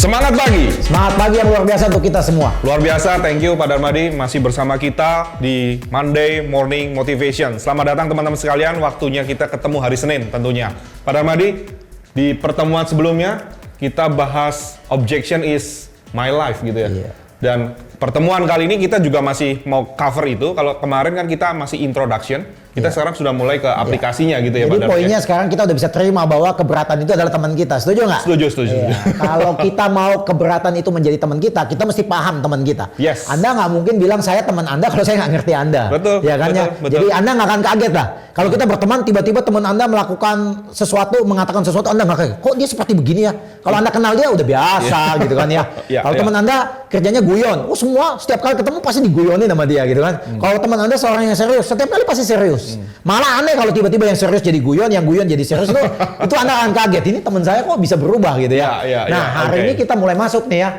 Semangat pagi! Semangat pagi yang luar biasa untuk kita semua. Luar biasa, thank you Pak Darmadi masih bersama kita di Monday Morning Motivation. Selamat datang teman-teman sekalian, waktunya kita ketemu hari Senin tentunya. Pak Darmadi, di pertemuan sebelumnya kita bahas objection is my life gitu ya. Iya. Dan pertemuan kali ini kita juga masih mau cover itu. Kalau kemarin kan kita masih introduction, kita sekarang sudah mulai ke aplikasinya gitu ya Pak Jadi Darmadi. poinnya sekarang kita udah bisa terima bahwa keberatan itu adalah teman kita. Setuju nggak? Setuju. Iya. Kalau kita mau keberatan itu menjadi teman kita mesti paham teman kita. Yes. Anda nggak mungkin bilang saya teman Anda kalau saya nggak ngerti Anda. Betul, Ya kan ya. betul. Jadi Anda nggak akan kaget lah. Kalau kita berteman tiba-tiba teman Anda melakukan sesuatu, mengatakan sesuatu, Anda nggak kaget. Kok dia seperti begini ya? Kalau Anda kenal dia udah biasa gitu kan ya. Kalau teman Anda kerjanya guyon, semua setiap kali ketemu pasti diguyonin sama dia gitu kan. Kalau teman Anda seorang yang serius, setiap kali pasti serius. Malah aneh kalau tiba-tiba yang serius jadi guyon, yang guyon jadi serius itu Anda akan kaget. Ini teman saya kok bisa berubah gitu ya. Hari ini kita mulai masuk nih ya.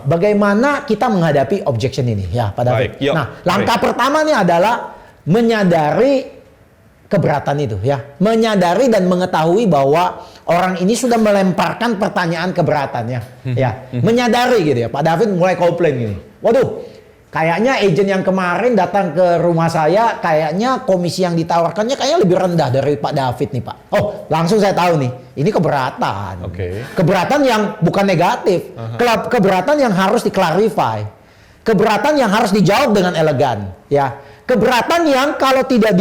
Bagaimana kita menghadapi objection ini ya, Pak David. Nah, langkah pertama nih adalah menyadari keberatan itu ya. Menyadari dan mengetahui bahwa orang ini sudah melemparkan pertanyaan keberatannya ya. Menyadari gitu ya. Pak David mulai komplain gini. Waduh, kayaknya agent yang kemarin datang ke rumah saya, kayaknya komisi yang ditawarkannya kayaknya lebih rendah dari Pak David nih Pak. Oh, langsung saya tahu nih, ini keberatan. Keberatan yang bukan negatif, keberatan yang harus diklarify, keberatan yang harus dijawab dengan elegan, ya. Keberatan yang kalau tidak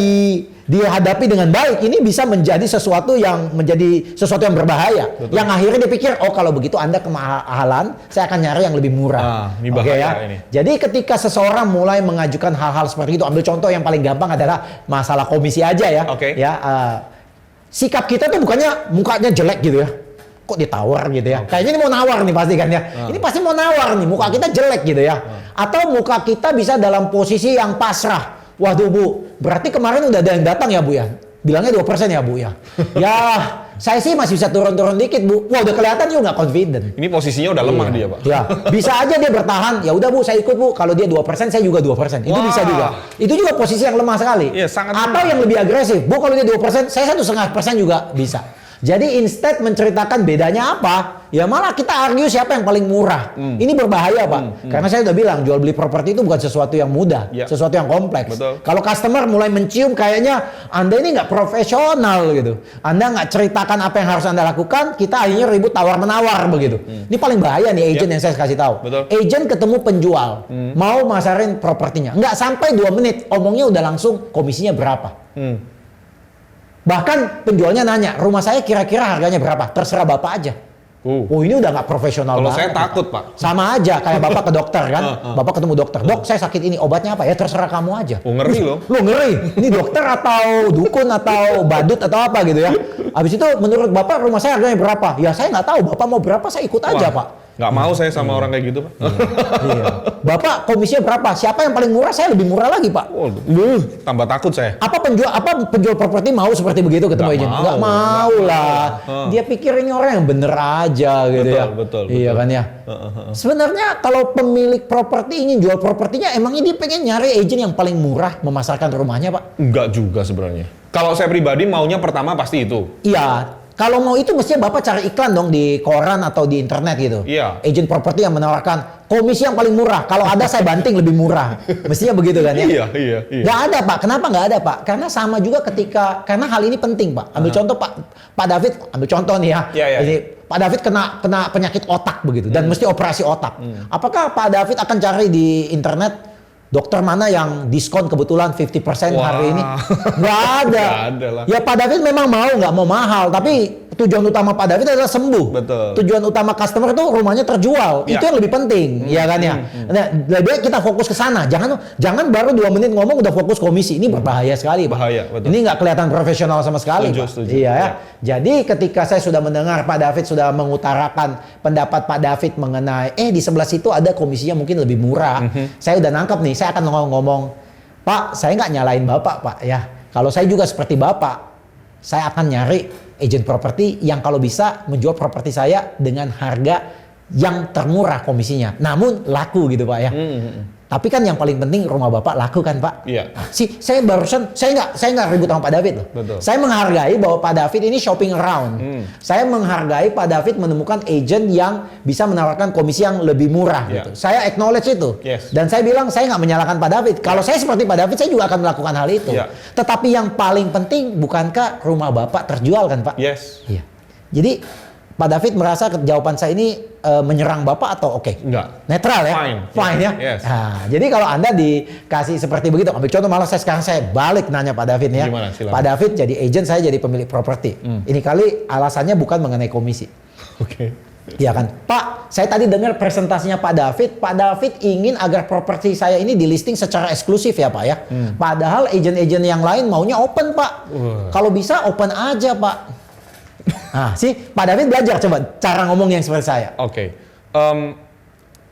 dihadapi dengan baik, ini bisa menjadi sesuatu yang berbahaya. Betul. Yang akhirnya dipikir, oh kalau begitu Anda kemahalan, saya akan nyari yang lebih murah. Ini bahaya ya. Ini. Jadi ketika seseorang mulai mengajukan hal-hal seperti itu, ambil contoh yang paling gampang adalah masalah komisi aja ya. Sikap kita tuh bukannya mukanya jelek gitu ya. Kok ditawar gitu ya. Kayaknya ini mau nawar nih pasti kan ya. Ini pasti mau nawar nih, muka kita jelek gitu ya. Atau muka kita bisa dalam posisi yang pasrah. Waduh Bu, berarti kemarin udah ada yang datang ya Bu ya? Bilangnya 2% ya Bu ya? Ya, saya sih masih bisa turun-turun dikit Bu. Wah udah kelihatan juga nggak confident. Ini posisinya udah lemah dia Pak. Ya, bisa aja dia bertahan. Ya udah Bu, saya ikut Bu. Kalau dia 2%, saya juga 2%. Itu bisa juga. Itu juga posisi yang lemah sekali. Iya, sangat atau lemah. yang lebih agresif. Bu, kalau dia 2%, saya 1,5% juga bisa. Jadi instead menceritakan bedanya apa, ya malah kita argue siapa yang paling murah. Ini berbahaya Pak. Karena saya udah bilang jual beli properti itu bukan sesuatu yang mudah, sesuatu yang kompleks. Kalau customer mulai mencium kayaknya Anda ini nggak profesional gitu, Anda nggak ceritakan apa yang harus Anda lakukan, kita akhirnya ribut tawar-menawar begitu. Ini paling bahaya nih agent yang saya kasih tahu. Agent ketemu penjual, mau masarin propertinya, nggak sampai 2 menit, omongnya udah langsung komisinya berapa. Bahkan penjualnya nanya, rumah saya kira-kira harganya berapa? Terserah Bapak aja. Oh ini udah nggak profesional banget. Kalau saya takut Pak. Sama aja kayak Bapak ke dokter kan. Bapak ketemu dokter. Dok saya sakit ini, obatnya apa? Ya terserah kamu aja. Ngeri loh. Lo ngeri. Ini dokter atau dukun atau badut atau apa gitu ya. Habis itu menurut Bapak rumah saya harganya berapa? Ya saya nggak tahu. Bapak mau berapa saya ikut aja Pak. Nggak mau saya sama orang kayak gitu Pak. Iya. Bapak komisinya berapa? Siapa yang paling murah? Saya lebih murah lagi Pak. Tambah takut saya. Apa penjual properti mau seperti begitu ketemu agent? Nggak mau lah. Dia pikir ini orang yang bener aja gitu ya. Betul. Iya kan ya. Sebenarnya kalau pemilik properti ingin jual propertinya, emangnya dia pengen nyari agent yang paling murah memasarkan rumahnya Pak? Enggak juga sebenarnya. Kalau saya pribadi maunya pertama pasti itu. Iya. Kalau mau itu mestinya Bapak cari iklan dong di koran atau di internet gitu. Iya. Agent properti yang menawarkan komisi yang paling murah. Kalau ada saya banting lebih murah. Mestinya begitu kan ya? Iya. Nggak ada Pak. Kenapa nggak ada Pak? Karena sama juga karena hal ini penting Pak. Ambil contoh Pak David, ambil contoh nih ya. Ini Pak David kena penyakit otak begitu dan mesti operasi otak. Apakah Pak David akan cari di internet dokter mana yang diskon kebetulan 50% hari ini? Nggak ada. Nggak ada lah. Ya Pak David memang nggak mau mahal, tapi tujuan utama Pak David adalah sembuh. Betul. Tujuan utama customer itu rumahnya terjual. Itu yang lebih penting, ya kan ya. Nah, lebih baik kita fokus ke sana. Jangan baru 2 menit ngomong udah fokus komisi. Ini berbahaya sekali, Pak. Bahaya, betul. Ini nggak kelihatan profesional sama sekali, Pak. Setuju. Iya ya. Jadi ketika saya sudah mendengar Pak David sudah mengutarakan pendapat Pak David mengenai di sebelah situ ada komisinya mungkin lebih murah. Saya udah nangkep nih. Saya akan ngomong, Pak, saya nggak nyalain Bapak, Pak ya. Kalau saya juga seperti Bapak, saya akan nyari agent properti yang kalau bisa menjual properti saya dengan harga yang termurah komisinya. Namun laku gitu Pak ya. Tapi kan yang paling penting rumah Bapak laku kan Pak? Iya. Saya barusan, saya nggak ribut sama Pak David loh. Betul. Saya menghargai bahwa Pak David ini shopping around. Saya menghargai Pak David menemukan agent yang bisa menawarkan komisi yang lebih murah gitu. Saya acknowledge itu. Yes. Dan saya bilang saya nggak menyalahkan Pak David. Kalau saya seperti Pak David, saya juga akan melakukan hal itu. Tetapi yang paling penting, bukankah rumah Bapak terjual kan Pak? Yes. Iya. Jadi Pak David merasa jawaban saya ini menyerang Bapak atau oke? Enggak. Netral ya? Fine ya? Yes. Nah, jadi kalau Anda dikasih seperti begitu, ambil contoh malah sekarang saya balik nanya Pak David ya. Gimana? Silakan. Pak David jadi agent, saya jadi pemilik properti. Ini kali alasannya bukan mengenai komisi. Oke. Iya kan? Pak, saya tadi dengar presentasinya Pak David. Pak David ingin agar properti saya ini di listing secara eksklusif ya Pak ya. Padahal agent-agent yang lain maunya open Pak. Kalau bisa open aja Pak. Nah, Pak David belajar coba cara ngomong yang seperti saya. Oke.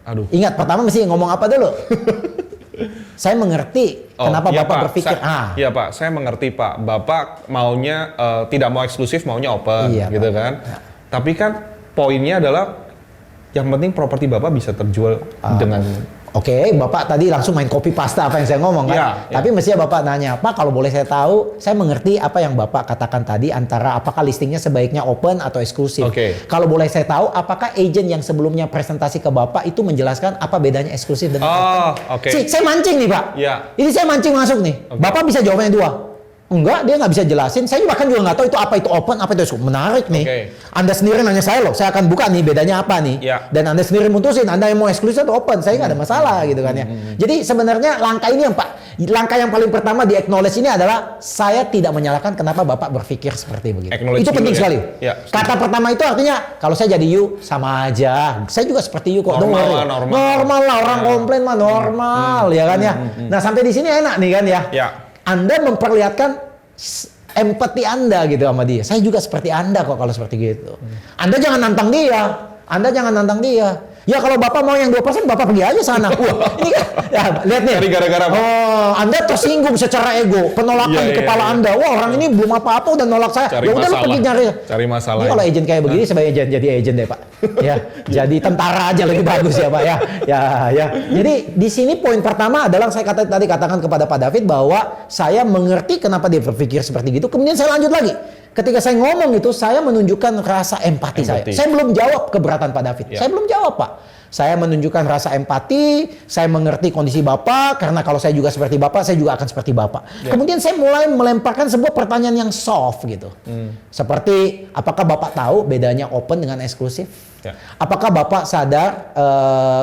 Aduh. Ingat, pertama mesti ngomong apa dulu? Saya mengerti kenapa iya, Bapak Pak. berpikir. Iya Pak, saya mengerti Pak. Bapak maunya tidak mau eksklusif, maunya open, Iya, gitu Pak. kan. Tapi kan poinnya adalah yang penting properti Bapak bisa terjual dengan. Oke, Bapak tadi langsung main copy pasta apa yang saya ngomong kan? Iya, Tapi mestinya Bapak nanya, Pak kalau boleh saya tahu, saya mengerti apa yang Bapak katakan tadi antara apakah listingnya sebaiknya open atau eksklusif. Oke. Kalau boleh saya tahu, apakah agent yang sebelumnya presentasi ke Bapak itu menjelaskan apa bedanya eksklusif dan open? Oke. Saya mancing nih Pak. Iya. Ini saya mancing masuk nih. Oke. Bapak bisa jawabnya dua. Enggak, dia nggak bisa jelasin. Saya bahkan juga nggak tahu itu apa itu open, apa itu eksklusif. Menarik nih. Oke. Anda sendiri nanya saya loh, saya akan buka nih bedanya apa nih. Iya. Dan Anda sendiri mutusin, Anda yang mau eksklusif atau open. Saya nggak ada masalah gitu kan ya. Jadi sebenarnya langkah ini langkah yang paling pertama di acknowledge ini adalah saya tidak menyalahkan kenapa Bapak berpikir seperti begitu. Acknowledge Itu penting dulu ya. sekali. Ya, Kata pertama itu artinya kalau saya jadi you sama aja. Saya juga seperti you kok. Normal lah, Normal lah, orang komplain mah normal ya kan ya. Nah sampai di sini enak nih kan ya. Ya. Anda memperlihatkan empati Anda gitu sama dia. Saya juga seperti Anda kok kalau seperti gitu. Anda jangan nantang dia. Anda jangan nantang dia. Ya kalau Bapak mau yang 2%, Bapak pergi aja sana. Ini kan, ya lihat nih. Cari gara-gara, Pak. Oh, Anda tersinggung secara ego, penolakan di kepala Anda. Wah, orang ini belum apa-apa udah nolak saya. Cari Ya udah lu masalah. pergi nyari. Cari masalah. Ini kalau agent kayak begini sebagai jadi agent deh, Pak. Ya, jadi tentara aja lebih bagus ya, Pak ya. Ya. Jadi di sini poin pertama adalah saya tadi katakan kepada Pak David bahwa saya mengerti kenapa dia berpikir seperti gitu. Kemudian saya lanjut lagi. Ketika saya ngomong itu, saya menunjukkan rasa empati saya. Saya belum jawab keberatan Pak David. Saya belum jawab, Pak. Saya menunjukkan rasa empati, saya mengerti kondisi Bapak, karena kalau saya juga seperti Bapak, saya juga akan seperti Bapak. Kemudian saya mulai melemparkan sebuah pertanyaan yang soft gitu. Seperti, apakah Bapak tahu bedanya open dengan eksklusif? Apakah Bapak sadar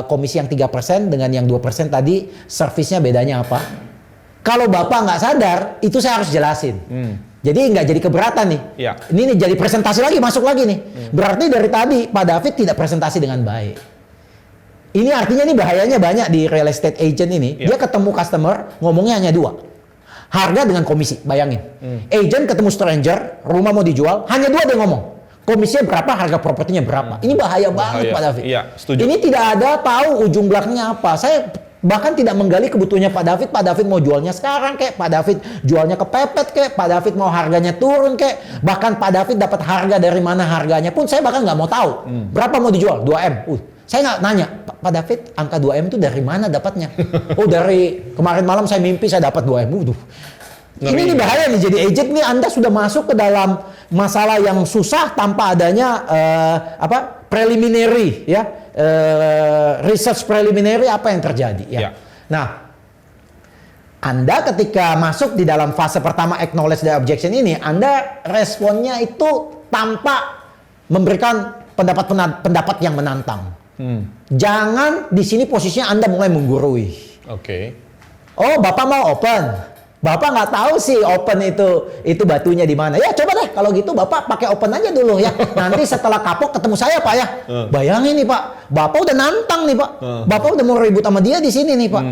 komisi yang 3% dengan yang 2% tadi, servisnya bedanya apa? Kalau Bapak nggak sadar, itu saya harus jelasin. Jadi nggak jadi keberatan nih. Ini nih jadi presentasi lagi, masuk lagi nih. Berarti dari tadi Pak David tidak presentasi dengan baik. Ini artinya nih bahayanya banyak di real estate agent ini. Dia ketemu customer, ngomongnya hanya dua. Harga dengan komisi, bayangin. Agent ketemu stranger, rumah mau dijual, hanya dua dia ngomong. Komisinya berapa, harga propertinya berapa. Ini bahaya banget Pak David. Iya, setuju. Ini tidak ada tahu ujung belakangnya apa. Saya bahkan tidak menggali kebutuhannya Pak David. Pak David mau jualnya sekarang kek, Pak David jualnya kepepet kek, Pak David mau harganya turun kek, bahkan Pak David dapat harga dari mana harganya pun saya bahkan nggak mau tahu. Berapa mau dijual? 2M. Saya nggak nanya, Pak David angka 2M itu dari mana dapatnya? Oh dari kemarin malam saya mimpi saya dapat 2M. Ini bahaya nih jadi agent nih, Anda sudah masuk ke dalam masalah yang susah tanpa adanya preliminary ya. Research preliminary apa yang terjadi ya. Nah, Anda ketika masuk di dalam fase pertama acknowledge the objection ini, Anda responnya itu tanpa memberikan pendapat yang menantang. Jangan di sini posisinya Anda mulai menggurui. Oh, Bapak mau open. Bapak nggak tahu sih open itu batunya di mana. Ya coba deh kalau gitu Bapak pakai open aja dulu ya. Nanti setelah kapok ketemu saya Pak ya. Bayangin nih Pak, Bapak udah nantang nih Pak. Bapak udah mau ribut sama dia di sini nih Pak.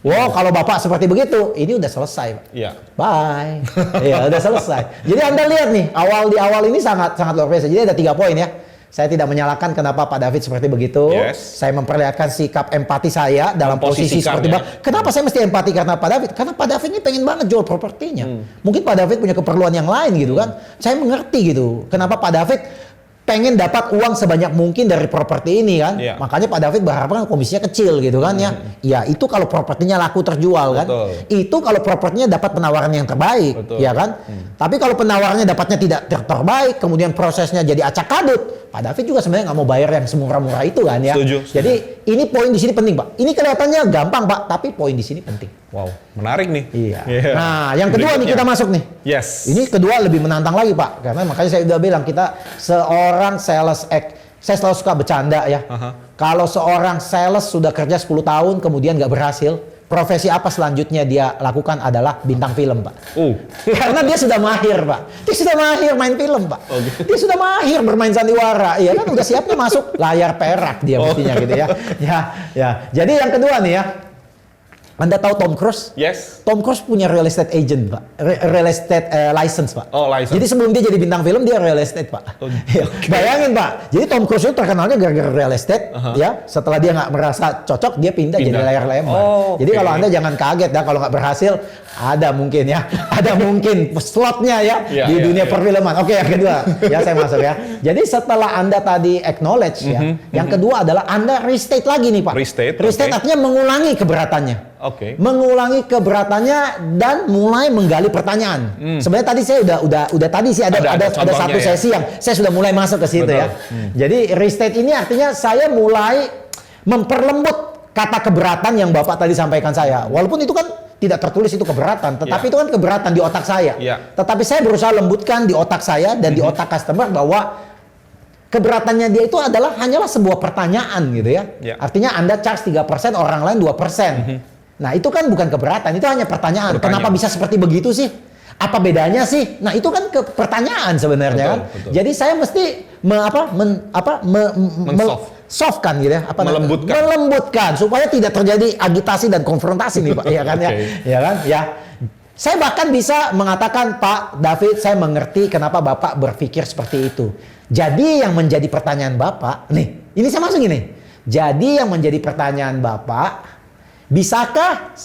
Wow, kalau Bapak seperti begitu, ini udah selesai Pak. Bye. Ya udah selesai. Jadi Anda lihat nih, di awal ini sangat luar biasa. Jadi ada 3 poin ya. Saya tidak menyalahkan kenapa Pak David seperti begitu. Saya memperlihatkan sikap empati saya dalam posisi seperti Bapak. Kenapa saya mesti empati karena Pak David? Karena Pak David ini pengen banget jual propertinya. Mungkin Pak David punya keperluan yang lain gitu kan. Saya mengerti gitu. Kenapa Pak David pengen dapat uang sebanyak mungkin dari properti ini kan. Iya. Makanya Pak David berharap kan komisinya kecil gitu kan ya. Ya itu kalau propertinya laku terjual kan. Itu kalau propertinya dapat penawaran yang terbaik, ya kan. Tapi kalau penawarannya dapatnya tidak terbaik, kemudian prosesnya jadi acak kadut, Pak David juga sebenarnya nggak mau bayar yang semurah-murah itu kan ya. Setuju. Jadi ini poin di sini penting Pak. Ini kelihatannya gampang Pak, tapi poin di sini penting. Wow, menarik nih. Iya. Yeah. Nah, yang kedua nih kita masuk nih. Yes. Ini kedua lebih menantang lagi Pak, karena makanya saya udah bilang kita seorang sales saya selalu suka bercanda ya. Kalau seorang sales sudah kerja 10 tahun kemudian nggak berhasil, profesi apa selanjutnya dia lakukan adalah bintang film Pak. Karena dia sudah mahir Pak. Dia sudah mahir main film Pak. Dia sudah mahir bermain sandiwara. Iya kan udah siapnya masuk layar perak dia mestinya gitu ya. Ya. Jadi yang kedua nih ya. Anda tahu Tom Cruise? Yes. Tom Cruise punya real estate agent, Pak. Real estate license, Pak. Oh, license. Jadi sebelum dia jadi bintang film, dia real estate, Pak. Okay. Bayangin, Pak. Jadi Tom Cruise itu terkenalnya gara-gara real estate, ya. Setelah dia nggak merasa cocok, dia pindah jadi layar lebar. Jadi kalau Anda jangan kaget ya, kalau nggak berhasil, ada mungkin ya. Ada mungkin slotnya ya di dunia perfilman. Oke, yang kedua. Ya, saya masuk ya. Jadi setelah Anda tadi acknowledge ya, yang kedua adalah Anda restate lagi nih, Pak. Restate artinya mengulangi keberatannya. Mengulangi keberatannya dan mulai menggali pertanyaan. Sebenarnya tadi saya udah tadi sih ada satu sesi yang saya sudah mulai masuk ke situ ya. Jadi restate ini artinya saya mulai memperlembut kata keberatan yang Bapak tadi sampaikan saya. Walaupun itu kan tidak tertulis itu keberatan, tetapi itu kan keberatan di otak saya. Tetapi saya berusaha lembutkan di otak saya dan di otak customer bahwa keberatannya dia itu adalah hanyalah sebuah pertanyaan gitu ya. Artinya Anda charge 3%, orang lain 2%. Nah itu kan bukan keberatan, itu hanya pertanyaan. Kenapa bisa seperti begitu sih? Apa bedanya sih? Nah itu kan pertanyaan sebenarnya kan. Jadi saya mesti softkan gitu ya. Melembutkan supaya tidak terjadi agitasi dan konfrontasi nih Pak. Ya kan ya. Ya kan ya. Saya bahkan bisa mengatakan Pak David, saya mengerti kenapa Bapak berpikir seperti itu. Jadi yang menjadi pertanyaan Bapak, nih ini saya masuk gini. Jadi yang menjadi pertanyaan Bapak, bisakah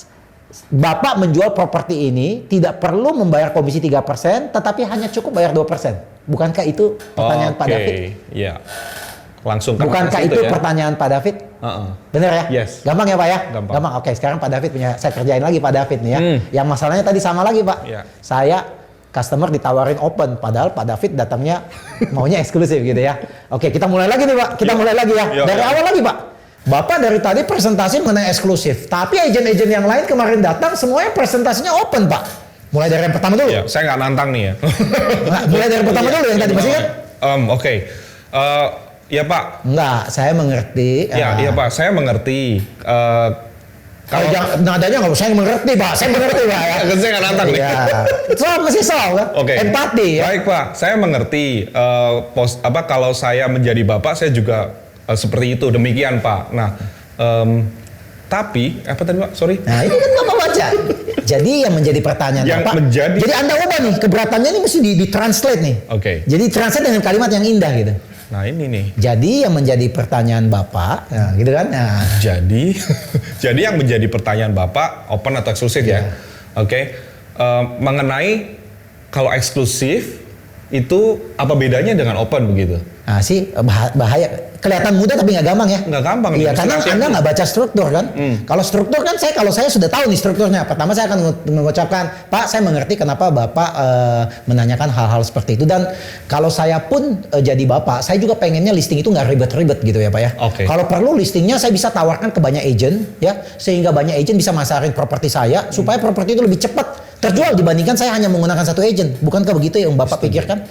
Bapak menjual properti ini tidak perlu membayar komisi 3%, tetapi hanya cukup bayar 2%? Bukankah itu pertanyaan Pak David? Iya. Langsung bukankah itu pertanyaan Pak David? Bener ya? Yes. Gampang ya Pak ya? Gampang. Oke, sekarang Pak David punya, saya kerjain lagi Pak David nih ya. Yang masalahnya tadi sama lagi Pak. Saya customer ditawarin open, padahal Pak David datangnya maunya eksklusif gitu ya. Oke, kita mulai lagi nih Pak. Kita mulai lagi ya. Dari awal lagi Pak. Bapak dari tadi presentasi mengenai eksklusif, tapi agen-agen yang lain kemarin datang semuanya presentasinya open Pak. Mulai dari yang pertama dulu. Saya nggak nantang nih ya. Mulai dari yang pertama dulu yang tadi masih kan? Ya Pak. Enggak, saya mengerti. Iya Pak, saya mengerti. Kalau nadanya nggak saya mengerti Pak, saya mengerti Pak ya. Saya nggak nantang nih. Masih soal kan? Empati ya. Baik Pak, saya mengerti. Kalau saya menjadi Bapak, saya juga seperti itu, demikian Pak. Nah, tapi apa tadi Pak? Sorry. Nah itu kan Bapak baca. Jadi yang menjadi pertanyaan Bapak. Jadi Anda ubah nih keberatannya ini mesti ditranslate nih. Jadi translate dengan kalimat yang indah gitu. Nah ini nih. Jadi yang menjadi pertanyaan Bapak, nah, gitu kan? Nah. Jadi yang menjadi pertanyaan Bapak open atau eksklusif ya? Mengenai kalau eksklusif itu apa bedanya dengan open begitu? Nah sih bahaya. Kelihatan mudah tapi nggak gampang ya. Nggak gampang. Iya karena Anda nggak baca struktur kan. Kalau struktur kan kalau saya sudah tahu nih strukturnya. Pertama saya akan mengucapkan, Pak saya mengerti kenapa Bapak menanyakan hal-hal seperti itu. Dan kalau saya pun jadi Bapak, saya juga pengennya listing itu nggak ribet-ribet gitu ya Pak ya. Kalau perlu listingnya saya bisa tawarkan ke banyak agent ya. Sehingga banyak agent bisa masarin properti saya. Supaya properti itu lebih cepat terjual dibandingkan saya hanya menggunakan satu agent. Bukankah begitu yang Bapak pikirkan?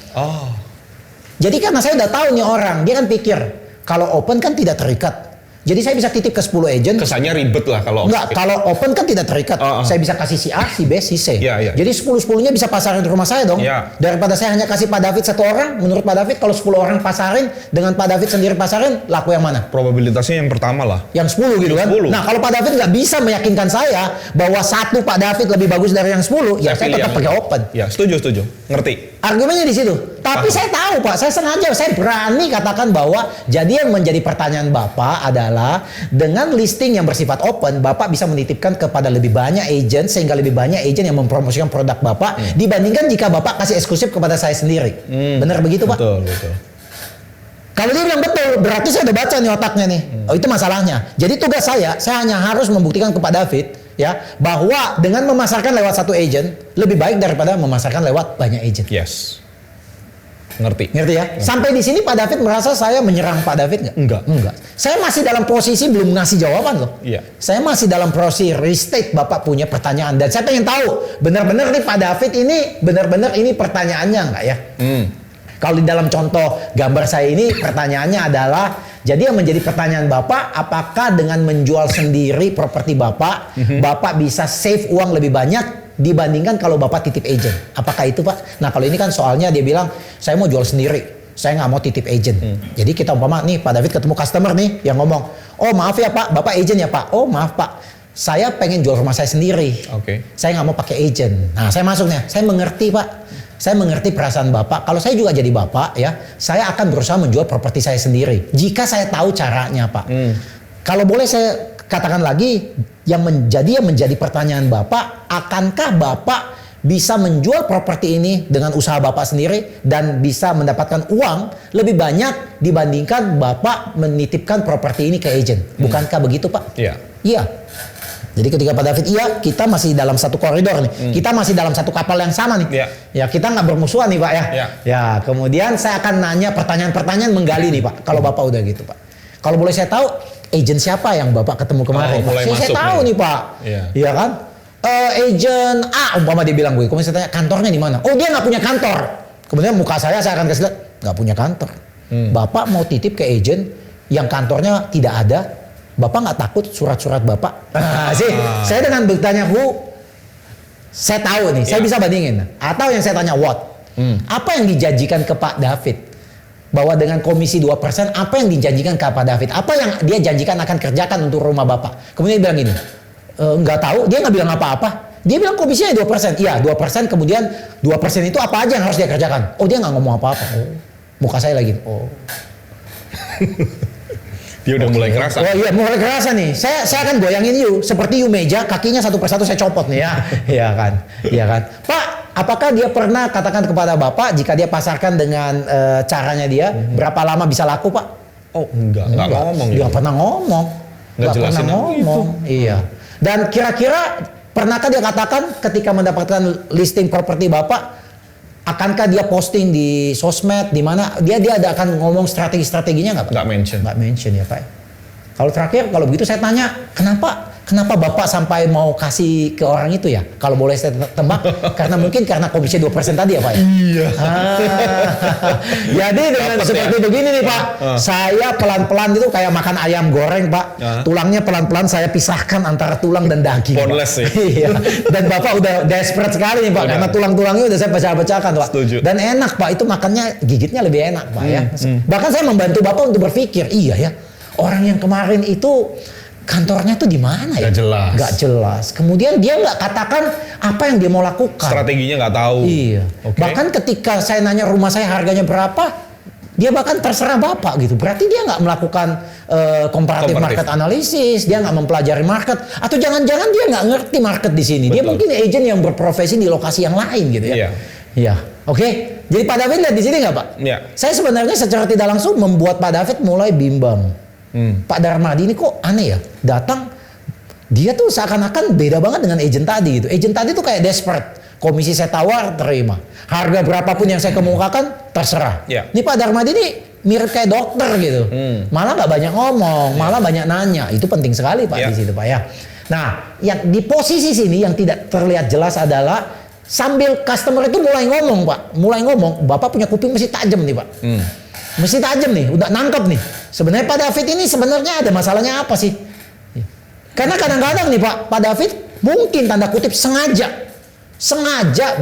Jadi karena saya udah tahu nih orang, dia kan pikir kalau open kan tidak terikat. Jadi saya bisa titip ke 10 agent. Kesannya ribet lah kalau enggak, kalau open kan tidak terikat. Saya bisa kasih si A, si B, si C. Jadi 10-10-nya bisa pasarin di rumah saya dong. Daripada saya hanya kasih Pak David satu orang, menurut Pak David kalau 10 orang pasarin, dengan Pak David sendiri pasarin, laku yang mana? Probabilitasnya yang pertama lah. Yang 10 gitu kan? 10. Nah kalau Pak David nggak bisa meyakinkan saya bahwa satu Pak David lebih bagus dari yang 10, ya saya tetap pakai open. Ya setuju. Ngerti. Argumennya di situ. Tapi saya tahu Pak, saya sengaja, saya berani katakan bahwa jadi yang menjadi pertanyaan Bapak adalah dengan listing yang bersifat open, Bapak bisa menitipkan kepada lebih banyak agent sehingga lebih banyak agent yang mempromosikan produk Bapak dibandingkan jika Bapak kasih eksklusif kepada saya sendiri. Benar begitu Pak? Betul. Kalau dia bilang betul, berarti saya udah baca nih otaknya nih. Oh, itu masalahnya. Jadi tugas saya hanya harus membuktikan kepada David ya bahwa dengan memasarkan lewat satu agent lebih baik daripada memasarkan lewat banyak agent. Yes. Ngerti ya? Sampai di sini Pak David merasa saya menyerang Pak David nggak? Enggak. Saya masih dalam posisi belum ngasih jawaban loh. Iya. Saya masih dalam proses restate Bapak punya pertanyaan dan saya pengen tahu benar-benar nih Pak David ini benar-benar ini pertanyaannya nggak ya? Kalau di dalam contoh gambar saya ini pertanyaannya adalah jadi yang menjadi pertanyaan Bapak, apakah dengan menjual sendiri properti Bapak, Bapak bisa save uang lebih banyak dibandingkan kalau Bapak titip agent? Apakah itu Pak? Nah kalau ini kan soalnya dia bilang, saya mau jual sendiri, saya nggak mau titip agent. Jadi kita umpama nih Pak David ketemu customer nih yang ngomong, oh maaf ya Pak, Bapak agent ya Pak? Oh maaf Pak, saya pengen jual rumah saya sendiri. Saya nggak mau pakai agent. Nah saya masuk nih, saya mengerti Pak. Saya mengerti perasaan Bapak. Kalau saya juga jadi Bapak ya, saya akan berusaha menjual properti saya sendiri. Jika saya tahu caranya Pak. Kalau boleh saya katakan lagi, yang menjadi pertanyaan Bapak, akankah Bapak bisa menjual properti ini dengan usaha Bapak sendiri dan bisa mendapatkan uang lebih banyak dibandingkan Bapak menitipkan properti ini ke agent? Bukankah begitu Pak? Iya. Iya. Jadi ketika Pak David, iya kita masih dalam satu koridor nih. Kita masih dalam satu kapal yang sama nih. Ya kita nggak bermusuhan nih Pak ya. Ya kemudian saya akan nanya pertanyaan-pertanyaan menggali nih Pak. Kalau Bapak udah gitu Pak. Kalau boleh saya tahu, agent siapa yang Bapak ketemu kemarin Pak? Saya tahu nih Pak. Iya kan? Agent A, umpama dia bilang gue. Kemudian saya tanya, kantornya di mana? Oh dia nggak punya kantor. Kemudian muka saya akan kasih lihat, nggak punya kantor. Bapak mau titip ke agent yang kantornya tidak ada. Bapak nggak takut surat-surat Bapak? Saya dengan bertanya who, saya tahu nih, saya bisa bandingin. Atau yang saya tanya what? Apa yang dijanjikan ke Pak David? Bahwa dengan komisi 2%, apa yang dijanjikan ke Pak David? Apa yang dia janjikan akan kerjakan untuk rumah Bapak? Kemudian dia bilang gini, nggak tahu, dia nggak bilang apa-apa. Dia bilang komisinya 2%. Iya 2%, kemudian 2% itu apa aja yang harus dia kerjakan? Oh dia nggak ngomong apa-apa. Oh, muka saya lagi. Oh. Dia udah mulai kerasa. Oh iya, mulai kerasa nih. Saya akan goyangin you seperti you meja, kakinya satu persatu saya copot nih ya. Iya kan? Iya kan? Pak, apakah dia pernah katakan kepada Bapak jika dia pasarkan dengan caranya dia berapa lama bisa laku, Pak? Oh, enggak ngomong. Dia pernah ngomong. Enggak pernah ngomong. Iya. Dan kira-kira pernahkah dia katakan ketika mendapatkan listing properti Bapak, akankah dia posting di sosmed di mana dia akan ngomong strategi-strateginya nggak Pak? Nggak mention ya Pak. Kalau terakhir kalau begitu saya tanya kenapa Bapak sampai mau kasih ke orang itu ya? Kalau boleh saya tebak karena komisi 2% tadi ya Pak ya? Iya. Jadi dengan seperti begini nih Pak, saya pelan-pelan itu kayak makan ayam goreng Pak. Tulangnya pelan-pelan saya pisahkan antara tulang dan daging. Boneless sih. Iya. Dan Bapak udah desperate sekali nih Pak, karena tulang-tulangnya udah saya pecah-pecahkan Pak. Setuju. Dan enak Pak, itu makannya gigitnya lebih enak Pak ya. Bahkan saya membantu Bapak untuk berpikir, iya ya, orang yang kemarin itu kantornya tuh di mana ya? Gak jelas. Kemudian dia nggak katakan apa yang dia mau lakukan. Strateginya nggak tahu. Iya. Bahkan ketika saya nanya rumah saya harganya berapa, dia bahkan terserah Bapak gitu. Berarti dia nggak melakukan comparative market analysis, dia nggak mempelajari market, atau jangan-jangan dia nggak ngerti market di sini. Betul. Dia mungkin agent yang berprofesi di lokasi yang lain gitu ya. Iya. Oke. Jadi Pak David lihat di sini nggak Pak? Iya. Saya sebenarnya secara tidak langsung membuat Pak David mulai bimbang. Pak Darmadi ini kok aneh ya, datang dia tuh seakan-akan beda banget dengan agent tadi gitu. Agent tadi tuh kayak desperate, komisi saya tawar terima, harga berapapun yang saya kemukakan terserah. Ini Pak Darmadi ini mirip kayak dokter gitu, malah nggak banyak ngomong, malah banyak nanya. Itu penting sekali Pak di situ Pak ya. Nah yang di posisi sini yang tidak terlihat jelas adalah sambil customer itu mulai ngomong Pak, Bapak punya kuping mesti tajam nih Pak. Mesti tajam nih, udah nangkep nih. Sebenarnya Pak David ini sebenarnya ada masalahnya apa sih? Karena kadang-kadang nih Pak David mungkin tanda kutip sengaja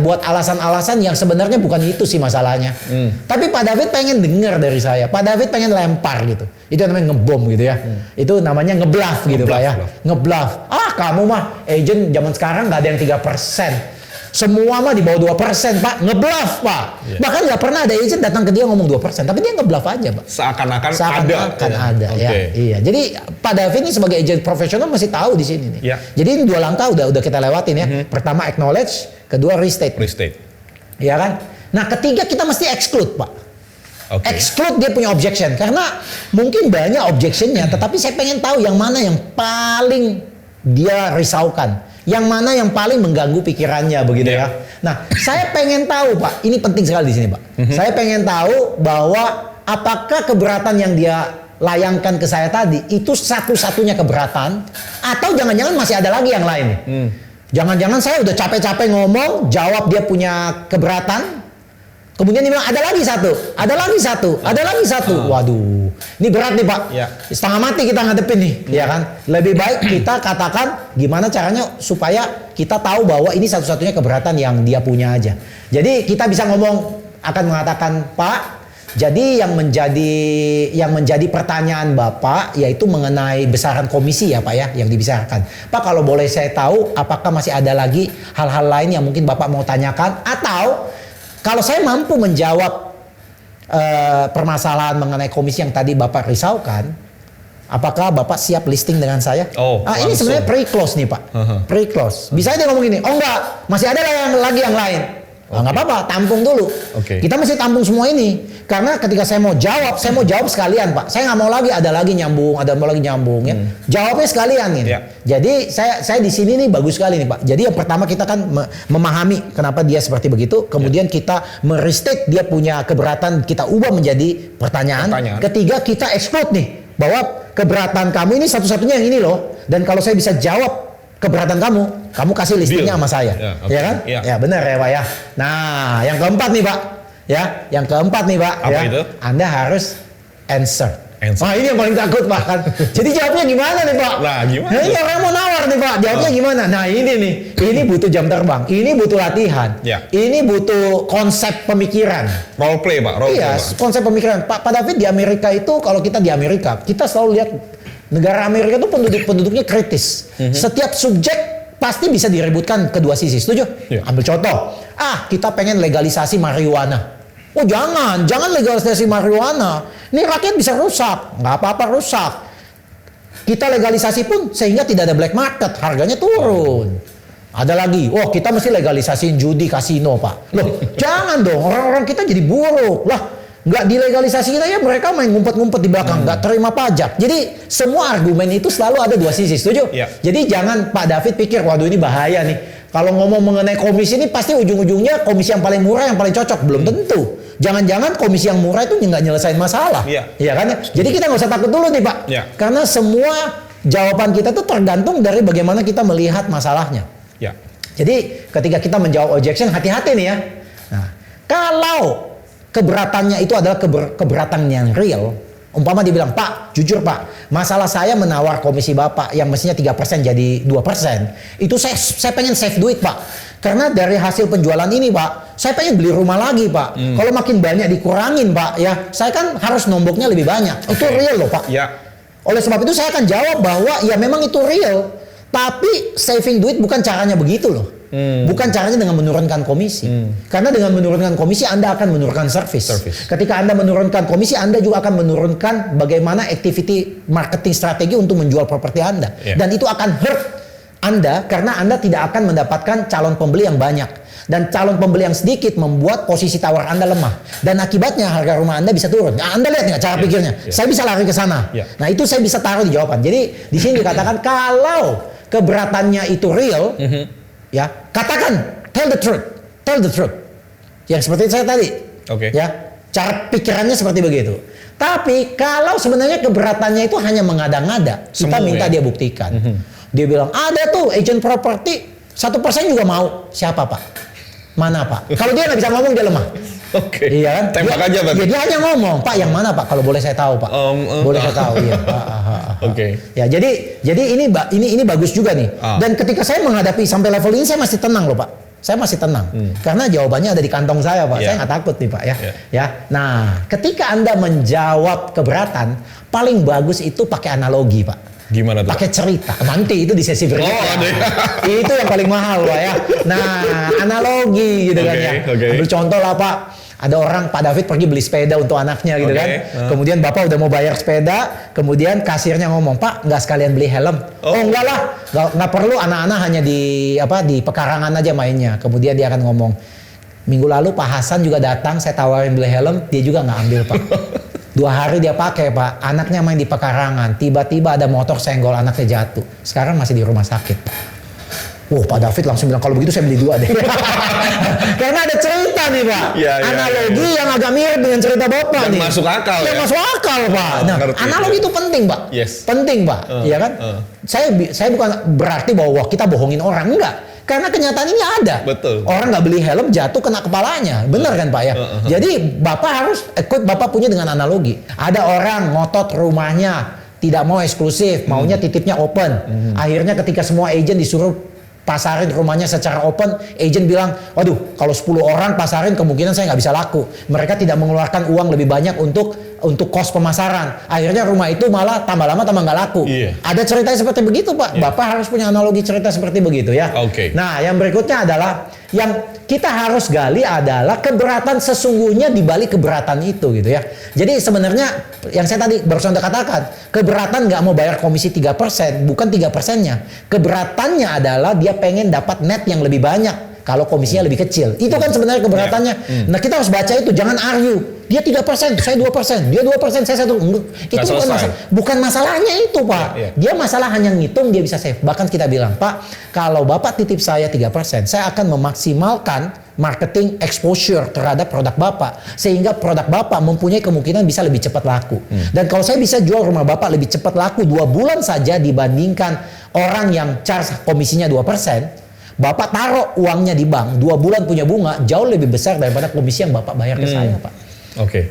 buat alasan-alasan yang sebenarnya bukan itu sih masalahnya. Tapi Pak David pengen dengar dari saya. Pak David pengen lempar gitu. Itu namanya ngebom gitu ya. Itu namanya ngebluff gitu Pak ya. Ngebluff. Ah kamu mah agent zaman sekarang nggak ada yang 3%. Semua mah di bawah 2% Pak, ngebluff Pak. Bahkan nggak pernah ada agent datang ke dia ngomong 2%, tapi dia ngebluff aja Pak. Seakan-akan ada. Ya. Iya. Jadi Pak David ini sebagai agent profesional masih tahu di sini nih. Jadi ini 2 langkah udah kita lewatin ya. Pertama acknowledge, kedua restate. Iya kan? Nah ketiga kita mesti exclude Pak. Exclude dia punya objection. Karena mungkin banyak objectionnya, tetapi saya pengen tahu yang mana yang paling dia risaukan. Yang mana yang paling mengganggu pikirannya begitu ya. Nah, saya pengen tahu Pak, ini penting sekali di sini Pak. Saya pengen tahu bahwa apakah keberatan yang dia layangkan ke saya tadi itu satu-satunya keberatan atau jangan-jangan masih ada lagi yang lain nih. Jangan-jangan saya udah capek-capek ngomong, jawab dia punya keberatan. Kemudian dia bilang ada lagi satu, ada lagi satu, ada lagi satu. Waduh, ini berat nih Pak. Setengah mati kita ngadepin nih, ya kan? Lebih baik kita katakan gimana caranya supaya kita tahu bahwa ini satu-satunya keberatan yang dia punya aja. Jadi kita bisa ngomong akan mengatakan Pak, jadi yang menjadi pertanyaan Bapak yaitu mengenai besaran komisi ya Pak ya yang dibesarkan. Pak kalau boleh saya tahu apakah masih ada lagi hal-hal lain yang mungkin Bapak mau tanyakan atau kalau saya mampu menjawab permasalahan mengenai komisi yang tadi Bapak risaukan, apakah Bapak siap listing dengan saya? Ini sebenarnya pre-close nih Pak. Pre-close. Bisa dia ngomong gini, oh enggak, masih ada lagi yang lain. Nggak apa-apa, tampung dulu. Kita mesti tampung semua ini. Karena ketika saya mau jawab sekalian Pak. Saya nggak mau lagi ada lagi nyambung ya. Jawabnya sekalian ini. Jadi saya di sini nih bagus sekali nih Pak. Jadi yang pertama kita kan memahami kenapa dia seperti begitu. Kemudian kita merestate dia punya keberatan, kita ubah menjadi pertanyaan. Ketiga kita exclude nih bahwa keberatan kamu ini satu-satunya yang ini loh. Dan kalau saya bisa jawab keberatan kamu kasih listingnya sama saya, ya kan? Ya benar ya Pak ya. Nah, yang keempat nih Pak, ya, yang keempat nih Pak, apa itu? Anda harus answer. Wah ini yang paling takut Pak kan. Jadi jawabnya gimana nih Pak? Nah gimana? Nah, ini orang mau nawar nih Pak, jawabnya gimana? Nah ini nih, ini butuh jam terbang, ini butuh latihan, ini butuh konsep pemikiran. Role play Pak, konsep pemikiran. Pak David di Amerika itu kalau kita di Amerika, kita selalu lihat negara Amerika itu penduduknya kritis. Setiap subjek pasti bisa direbutkan kedua sisi. Setuju? Ambil contoh. Kita pengen legalisasi marijuana. Oh jangan legalisasi marijuana. Ini rakyat bisa rusak. Nggak apa-apa rusak. Kita legalisasi pun sehingga tidak ada black market. Harganya turun. Ada lagi. Kita mesti legalisasiin judi kasino Pak. Loh jangan dong. Orang-orang kita jadi buruk. Lah. Nggak dilegalisasi kita ya mereka main ngumpet-ngumpet di belakang, nggak terima pajak. Jadi semua argumen itu selalu ada dua sisi, setuju? Jadi jangan Pak David pikir, waduh ini bahaya nih. Kalau ngomong mengenai komisi ini pasti ujung-ujungnya komisi yang paling murah, yang paling cocok. Belum tentu. Jangan-jangan komisi yang murah itu nggak nyelesain masalah. Iya kan? Jadi kita nggak usah takut dulu nih Pak. Karena semua jawaban kita tuh tergantung dari bagaimana kita melihat masalahnya. Jadi ketika kita menjawab objection, hati-hati nih ya. Nah, kalau keberatannya itu adalah keberatan yang real. Umpama dia bilang, Pak, jujur Pak, masalah saya menawar komisi Bapak yang mestinya 3% jadi 2%. Itu saya pengen save duit Pak. Karena dari hasil penjualan ini Pak, saya pengen beli rumah lagi Pak. Kalau makin banyak dikurangin Pak, ya saya kan harus nomboknya lebih banyak. Itu real loh Pak. Oleh sebab itu saya akan jawab bahwa ya memang itu real. Tapi saving duit bukan caranya begitu loh. Bukan caranya dengan menurunkan komisi. Karena dengan menurunkan komisi Anda akan menurunkan service. Ketika Anda menurunkan komisi, Anda juga akan menurunkan bagaimana activity marketing strategi untuk menjual properti Anda. Dan itu akan hurt Anda karena Anda tidak akan mendapatkan calon pembeli yang banyak. Dan calon pembeli yang sedikit membuat posisi tawar Anda lemah. Dan akibatnya harga rumah Anda bisa turun. Nah, Anda lihat nggak cara pikirnya? Saya bisa lari ke sana. Nah itu saya bisa taruh di jawaban. Jadi di sini dikatakan kalau keberatannya itu real, ya katakan tell the truth yang seperti saya tadi, ya cara pikirannya seperti begitu. Tapi kalau sebenarnya keberatannya itu hanya mengada-ngada, kita minta dia buktikan. Dia bilang ada tuh agent properti 1% juga mau. Siapa Pak? Mana Pak? Kalau dia nggak bisa ngomong dia lemah. Iya kan? Tembak aja Pak. Dia hanya ngomong, Pak yang mana Pak? Kalau boleh saya tahu Pak. Boleh saya tahu ya. Ya jadi ini bagus juga nih. Dan ketika saya menghadapi sampai level ini saya masih tenang loh Pak. Saya masih tenang. Karena jawabannya ada di kantong saya Pak. Saya nggak takut nih Pak ya. Ya. Nah, ketika Anda menjawab keberatan, paling bagus itu pakai analogi Pak. Gimana tuh? Pakai cerita. Nanti itu di sesi berikutnya. Itu yang paling mahal Pak ya. Nah, analogi gitu kan ya. Ambil contoh lah Pak. Ada orang Pak David pergi beli sepeda untuk anaknya gitu kan. Kemudian Bapak udah mau bayar sepeda, kemudian kasirnya ngomong, "Pak, nggak sekalian beli helm?" Oh enggak lah, nggak perlu, anak-anak hanya di pekarangan aja mainnya. Kemudian dia akan ngomong, Minggu lalu Pak Hasan juga datang, saya tawarin beli helm, dia juga nggak ambil Pak. 2 hari dia pakai Pak, anaknya main di pekarangan, tiba-tiba ada motor senggol, anaknya jatuh. Sekarang masih di rumah sakit Pak. Pak David langsung bilang, kalau begitu saya beli 2 deh. Karena ada cerita nih Pak, analogi yang agak mirip dengan cerita Bapak nih. Masuk akal ya? Masuk akal Pak. Nah, analogi itu penting Pak. Penting Pak, ya kan? Saya bukan berarti bahwa kita bohongin orang, enggak. Karena kenyataan ini ada. Betul. Orang nggak beli helm jatuh kena kepalanya. Bener kan Pak ya? Jadi Bapak harus ikut, Bapak punya dengan analogi. Ada orang ngotot rumahnya tidak mau eksklusif, maunya titipnya open. Akhirnya ketika semua agent disuruh pasarin rumahnya secara open, agent bilang, waduh kalau 10 orang pasarin kemungkinan saya nggak bisa laku. Mereka tidak mengeluarkan uang lebih banyak untuk kos pemasaran. Akhirnya rumah itu malah tambah lama tambah nggak laku. Ada cerita seperti begitu Pak. Bapak harus punya analogi cerita seperti begitu ya. Nah yang berikutnya adalah yang kita harus gali adalah keberatan sesungguhnya di balik keberatan itu gitu ya. Jadi sebenarnya yang saya tadi barusan udah katakan, keberatan nggak mau bayar komisi 3%, bukan 3%-nya. Keberatannya adalah dia pengen dapat net yang lebih banyak kalau komisinya lebih kecil. Itu kan sebenarnya keberatannya. Nah kita harus baca itu, jangan argue. Dia 3%, saya 2%, dia 2%, saya 1%. Itu bukan masalahnya itu Pak. Dia masalah hanya ngitung, dia bisa save. Bahkan kita bilang, Pak, kalau Bapak titip saya 3%, saya akan memaksimalkan marketing exposure terhadap produk Bapak. Sehingga produk Bapak mempunyai kemungkinan bisa lebih cepat laku. Dan kalau saya bisa jual rumah Bapak lebih cepat laku 2 bulan saja dibandingkan orang yang charge komisinya 2%, Bapak taruh uangnya di bank, 2 bulan punya bunga jauh lebih besar daripada komisi yang Bapak bayar ke saya Pak.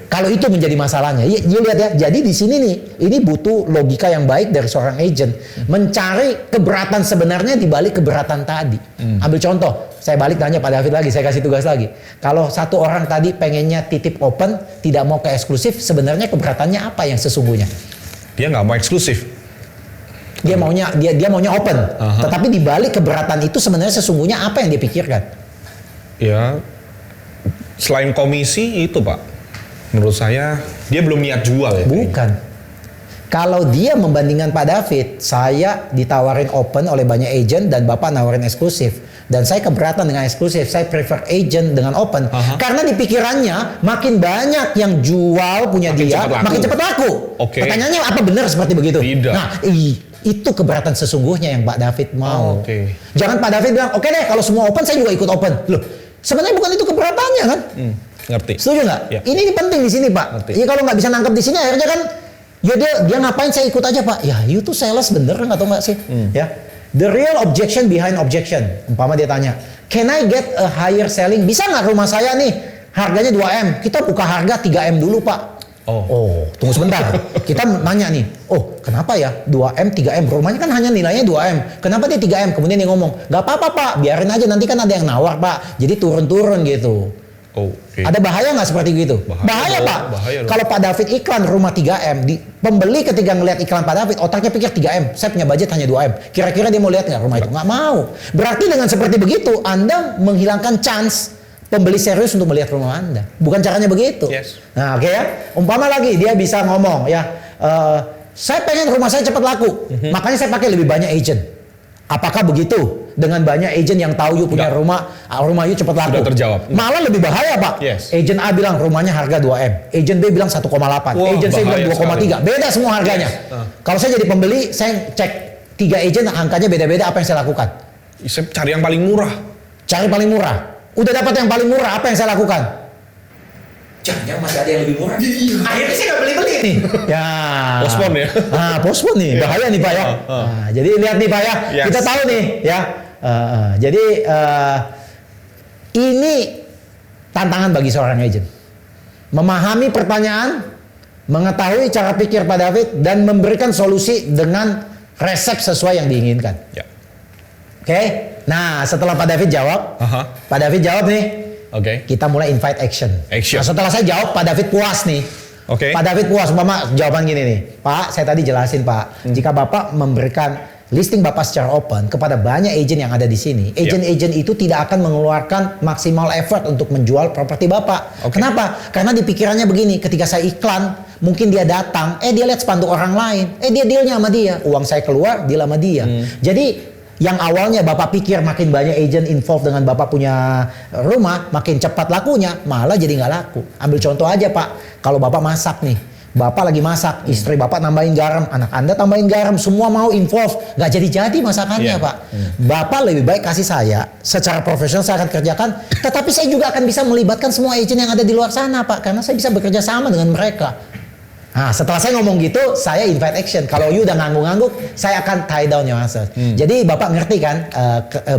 Kalau itu menjadi masalahnya, you lihat ya. Jadi di sini nih, ini butuh logika yang baik dari seorang agent, mencari keberatan sebenarnya di balik keberatan tadi. Ambil contoh, saya balik tanya Pak David lagi, saya kasih tugas lagi. Kalau satu orang tadi pengennya titip open, tidak mau ke eksklusif, sebenarnya keberatannya apa yang sesungguhnya? Dia nggak mau eksklusif. Dia maunya open. Tetapi di balik keberatan itu sebenarnya sesungguhnya apa yang dia pikirkan? Ya, selain komisi itu Pak. Menurut saya dia belum niat jual ya. Bukan. Kalau dia membandingkan Pak David, saya ditawarin open oleh banyak agent dan Bapak nawarin eksklusif. Dan saya keberatan dengan eksklusif. Saya prefer agent dengan open. Karena di pikirannya makin banyak yang jual punya dia, makin cepat laku. Pertanyaannya apa benar seperti begitu? Tidak. Nah, itu keberatan sesungguhnya yang Pak David mau. Jangan Pak David bilang, oke deh kalau semua open saya juga ikut open. Loh, sebenarnya bukan itu keberatannya kan? Ngerti. Setuju nggak? Ya. Ini penting di sini Pak. Ya kalau nggak bisa nangkep di sini akhirnya kan, ya dia ngapain saya ikut aja Pak? Ya you tuh sales bener atau nggak sih? Ya. The real objection behind objection. Umpama dia tanya, can I get a higher selling? Bisa nggak rumah saya nih harganya 2M? Kita buka harga 3M dulu Pak. Tunggu sebentar. Kita nanya nih, kenapa ya 2M, 3M? Rumahnya kan hanya nilainya 2M. Kenapa dia 3M? Kemudian dia ngomong, gak apa-apa Pak, biarin aja nanti kan ada yang nawar Pak. Jadi turun-turun gitu. Ada bahaya nggak seperti gitu? Bahaya Pak. Kalau Pak David iklan rumah 3M, pembeli ketika ngelihat iklan Pak David, otaknya pikir 3M, saya punya budget hanya 2M. Kira-kira dia mau lihat nggak rumah itu? Nggak mau. Berarti dengan seperti begitu, Anda menghilangkan chance pembeli serius untuk melihat rumah Anda. Bukan caranya begitu. Nah oke ya. Umpama lagi dia bisa ngomong ya, saya pengen rumah saya cepat laku, makanya saya pakai lebih banyak agent. Apakah begitu? Dengan banyak agent yang tahu you punya rumah you cepat laku. Sudah terjawab. Malah lebih bahaya Pak. Agent A bilang rumahnya harga 2M. Agent B bilang 1,8. Agent C bilang 2,3. Beda semua harganya. Kalau saya jadi pembeli, saya cek 3 agent angkanya beda-beda, apa yang saya lakukan? Saya cari yang paling murah. Cari paling murah. Udah dapat yang paling murah, apa yang saya lakukan? Jangan masih ada yang lebih murah. Akhirnya saya nggak beli-beli nih. Ya. Postpone ya. Postpone nih. Bahaya nih Pak ya. Nah, jadi lihat nih Pak ya. Kita tahu nih ya. Jadi ini tantangan bagi seorang agent. Memahami pertanyaan, mengetahui cara pikir Pak David, dan memberikan solusi dengan resep sesuai yang diinginkan. Oke. Nah, setelah Pak David jawab, Pak David jawab nih. Kita mulai invite action. Nah, setelah saya jawab, Pak David puas nih. Pak David puas, umpama jawaban gini nih. Pak, saya tadi jelasin Pak, jika Bapak memberikan listing Bapak secara open kepada banyak agent yang ada di sini, agent-agent itu tidak akan mengeluarkan maksimal effort untuk menjual properti Bapak. Kenapa? Karena di pikirannya begini, ketika saya iklan, mungkin dia datang, dia lihat spanduk orang lain, dia dealnya sama dia, uang saya keluar, deal sama dia. Jadi Yang awalnya Bapak pikir makin banyak agent involved dengan Bapak punya rumah, makin cepat lakunya, malah jadi nggak laku. Ambil contoh aja Pak, kalau Bapak masak nih, Bapak lagi masak, istri Bapak nambahin garam, anak Anda tambahin garam, semua mau involve, nggak jadi-jadi masakannya Pak. Bapak lebih baik kasih saya, secara profesional saya akan kerjakan, tetapi saya juga akan bisa melibatkan semua agent yang ada di luar sana Pak, karena saya bisa bekerja sama dengan mereka. Nah, setelah saya ngomong gitu, saya invite action. Kalau you udah ngangguk-ngangguk, saya akan tie down your answer. Jadi Bapak ngerti kan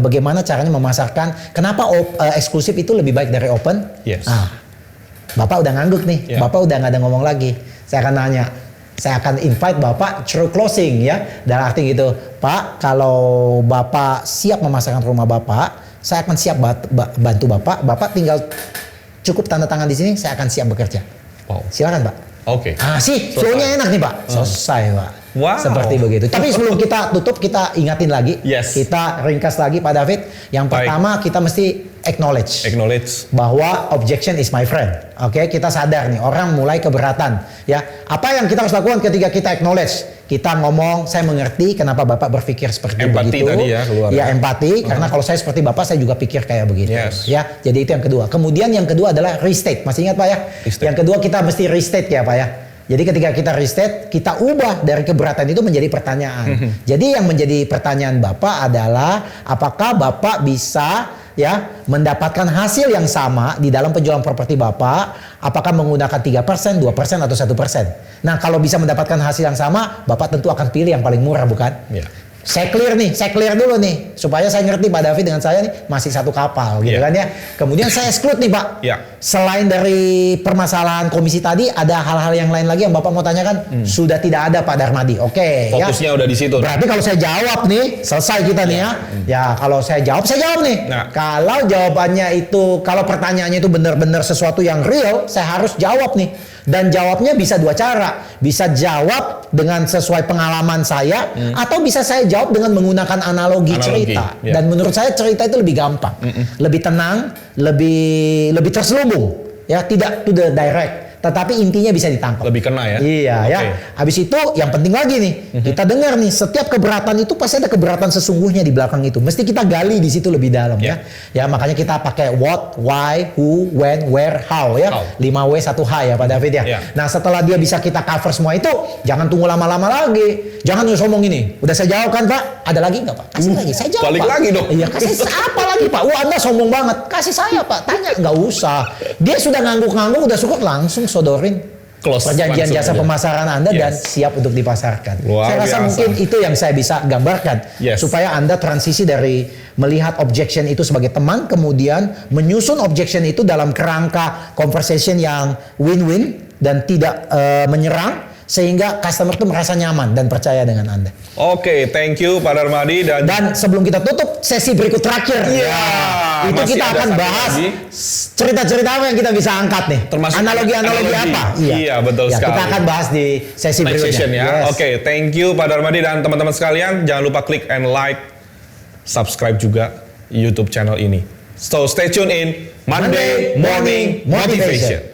bagaimana caranya memasarkan, kenapa eksklusif itu lebih baik dari open? Yes. Bapak udah ngangguk nih, Bapak udah nggak ada ngomong lagi. Saya akan nanya, saya akan invite Bapak through closing ya. Dalam arti gitu, Pak, kalau Bapak siap memasarkan rumah Bapak, saya akan siap bantu Bapak. Bapak tinggal cukup tanda tangan di sini, saya akan siap bekerja. Wow. Silakan Pak. Oke. Flow-nya enak nih Pak. Selesai Pak. Wow. Seperti begitu. Tapi sebelum kita tutup, kita ingatin lagi. Yes. Kita ringkas lagi Pak David. Yang pertama kita mesti acknowledge bahwa objection is my friend. Oke, kita sadar nih orang mulai keberatan. Ya, apa yang kita harus lakukan ketika kita acknowledge? Kita ngomong, saya mengerti kenapa Bapak berpikir seperti empati begitu. Tadi ya keluar. Ya empati, karena kalau saya seperti Bapak, saya juga pikir kayak begitu. Yes. Ya, jadi itu yang kedua. Kemudian yang kedua adalah restate. Masih ingat Pak ya? Restate. Yang kedua kita mesti restate ya Pak ya. Jadi ketika kita restate, kita ubah dari keberatan itu menjadi pertanyaan. Jadi yang menjadi pertanyaan Bapak adalah apakah Bapak bisa ya mendapatkan hasil yang sama di dalam penjualan properti Bapak, apakah menggunakan 3%, 2% atau 1%. Nah, kalau bisa mendapatkan hasil yang sama, Bapak tentu akan pilih yang paling murah, bukan? Yeah. Saya clear dulu nih supaya saya ngerti Pak David dengan saya nih masih satu kapal gitu kan ya. Kemudian saya exclude nih Pak. Selain dari permasalahan komisi tadi, ada hal-hal yang lain lagi yang Bapak mau tanyakan? Sudah tidak ada Pak Darmadi. Oke. Fokusnya udah di situ. Berarti kalau saya jawab nih, selesai kita nih ya. Ya kalau saya jawab nih. Kalau jawabannya itu, kalau pertanyaannya itu benar-benar sesuatu yang real, saya harus jawab nih. Dan jawabnya bisa dua cara. Bisa jawab dengan sesuai pengalaman saya, atau bisa saya jawab dengan menggunakan analogi cerita. Dan menurut saya cerita itu lebih gampang, lebih tenang, lebih terselubung, ya, tidak to the direct. Tetapi intinya bisa ditangkap. Lebih kena ya? Iya ya. Habis itu yang penting lagi nih, kita dengar nih, setiap keberatan itu pasti ada keberatan sesungguhnya di belakang itu. Mesti kita gali di situ lebih dalam ya. Ya makanya kita pakai what, why, who, when, where, how ya. 5W 1H ya Pak David ya. Nah setelah dia bisa kita cover semua itu, jangan tunggu lama-lama lagi. Jangan ngomong ini. Udah saya jawab kan Pak? Ada lagi nggak Pak? Kasih lagi. Saya jawab balik Pak. Lagi dong. Iya kasih apa lagi Pak? Wah Anda sombong banget. Kasih saya Pak. Tanya nggak usah. Dia sudah ngangguk-ngangguk, udah syukur langsung sodorin perjanjian jasa pemasaran Anda dan siap untuk dipasarkan. Saya rasa mungkin itu yang saya bisa gambarkan supaya Anda transisi dari melihat objection itu sebagai teman, kemudian menyusun objection itu dalam kerangka conversation yang win-win dan tidak menyerang, sehingga customer itu merasa nyaman dan percaya dengan Anda. Oke, thank you Pak Darmadi. Dan sebelum kita tutup sesi berikut terakhir, itu kita akan bahas cerita-cerita apa yang kita bisa angkat nih. Termasuk analogi apa? Iya, betul sekali. Kita akan bahas di sesi berikutnya. Oke, thank you Pak Darmadi dan teman-teman sekalian. Jangan lupa klik and like, subscribe juga YouTube channel ini. So stay tune in Monday Morning Motivation.